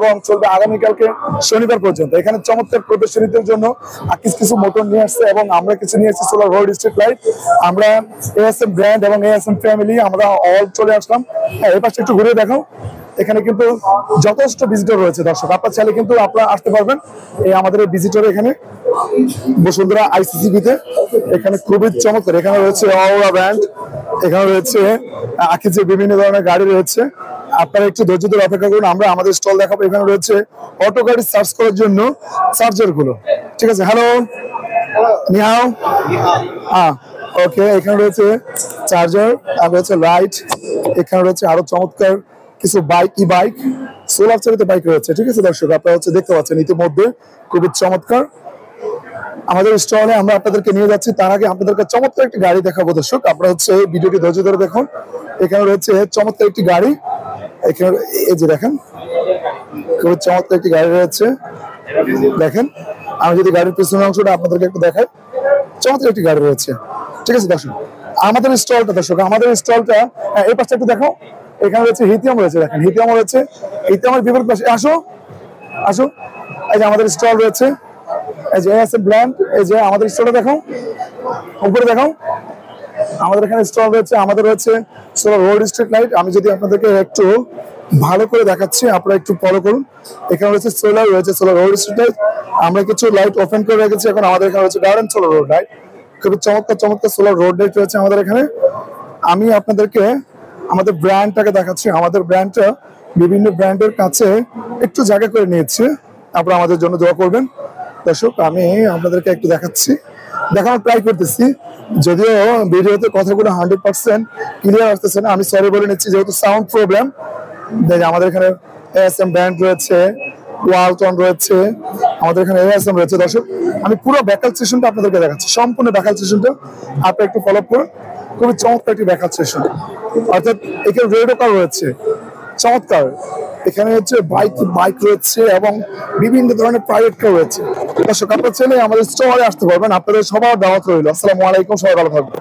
এবং চলবে আগামীকালকে শনিবার পর্যন্ত। এখানে চমৎকার প্রদর্শনীদের জন্য কিছু মোটর নিয়ে আসছে এবং আমরা কিছু নিয়ে আসছি সোলার রোড স্ট্রিট লাইট। আমরা এএসএম ব্র্যান্ড এবং এএসএম ফ্যামিলি আমরা অল চলে আসলাম। এই পাশে একটু ঘুরে দেখাও। এখানে কিন্তু যথেষ্ট ভিজিটর রয়েছে দর্শক, আপনার চাইলে কিন্তু আপনারা আসতে পারবেন এই আমাদের ভিজিটর এখানে বসুন্ধরা আইসিসিবিতে। এখানে খুবই চমৎকার, এখানে রয়েছে অরা ব্র্যান্ড, এখানে রয়েছে আকিজের বিভিন্ন ধরনের গাড়ি রয়েছে। আপনারা একটু ধৈর্য ধরে অপেক্ষা করুন, আমরা আমাদের স্টল দেখাবো। এখানে রয়েছে অটো গাড়ি চার্জ করার জন্য চার্জার গুলো, ঠিক আছে। হ্যালো নিহাও, হ্যাঁ ওকে। এখানে রয়েছে চার্জার আর রয়েছে লাইট। এখানে রয়েছে আরো চমৎকার কিছু বাইক, ই বাইক, সোলার চালিত বাইক রয়েছে, ঠিক আছে দর্শক। আপনারা দেখতে পাচ্ছেন ইতিমধ্যে খুবই চমৎকার আমাদের স্টলে আমরা আপনাদেরকে নিয়ে যাচ্ছি। তার আগে আপনাদেরকে চমৎকার একটি গাড়ি দেখাবো দর্শক, আপনারা ভিডিওটি ধৈর্য ধরে দেখুন। এখানে রয়েছে চমৎকার একটি গাড়ি, এখানে এই যে দেখেন খুবই চমৎকার একটি গাড়ি রয়েছে। দেখেন আমি যদি গাড়ির পিছনের অংশটা আপনাদেরকে একটু দেখাই, চমৎকার একটি গাড়ি রয়েছে, ঠিক আছে দর্শক। আমাদের স্টলটা দর্শক, আমাদের স্টলটা এই পাশে একটু দেখো। এখানে রয়েছে হিথিয়াম রয়েছে, দেখেন হিথিয়াম রয়েছে। হিথিয়ামের বিপরীত পাশে আসো আসো, এই যে আমাদের স্টল রয়েছে, এই যে এএসএম ব্র্যান্ড। এই যে আমাদের স্টলটা দেখো, উপরে দেখো আমাদের এখানে স্টল রয়েছে। আমাদের রয়েছে সোলার রোড স্ট্রিট লাইট। আমি যদি আপনাদেরকে একটু ভালো করে দেখাচ্ছি, আপনারা একটু ফলো করুন। এখানে রয়েছে সোলার রোড স্ট্রিট লাইট। আমরা কিছু লাইট ওপেন করে রেখেছি। এখন আমাদের এখানে রয়েছে গার্ডেন সোলার রোড লাইট, খুবই চমৎকার চমৎকার সোলার রোড লাইট রয়েছে আমাদের এখানে। আমি আপনাদেরকে আমাদের ব্র্যান্ডটাকে দেখাচ্ছি। আমাদের ব্র্যান্ডটা বিভিন্ন ব্র্যান্ডের কাছে একটু জায়গা করে নিয়েছে, আপনারা আমাদের জন্য দোয়া করবেন দর্শক। আমি আপনাদেরকে একটু দেখানোর ট্রাই করতেছি, যদিও ভিডিওতে কথাগুলো 100% ক্লিয়ার আসতেছে না, আমি সরি বলে নিচ্ছি যেহেতু সাউন্ড প্রবলেম। আমাদের এখানে এএসএম ব্র্যান্ড রয়েছে, ওয়ালটন রয়েছে, আমাদের এখানে এএসএম রয়েছে দর্শক। আমি পুরো ব্যাকাল সেশনটা আপনাদেরকে দেখাচ্ছি, সম্পূর্ণ ব্যাকাল সেশনটা আপনারা একটু ফলো করুন। খুবই চমৎকার একটি ব্যাকাল সেশন, অর্থাৎ এখানে রেডো কার রয়েছে চমৎকার। এখানে হচ্ছে বাইক রয়েছে এবং বিভিন্ন ধরনের প্রাইভেট কার রয়েছে দর্শক। আপনারা চাইলে আমাদের স্টলে আসতে পারবেন, আপনাদের সবার দাওয়াত রইল। আসসালামু আলাইকুম, সবাই ভালো থাকবেন।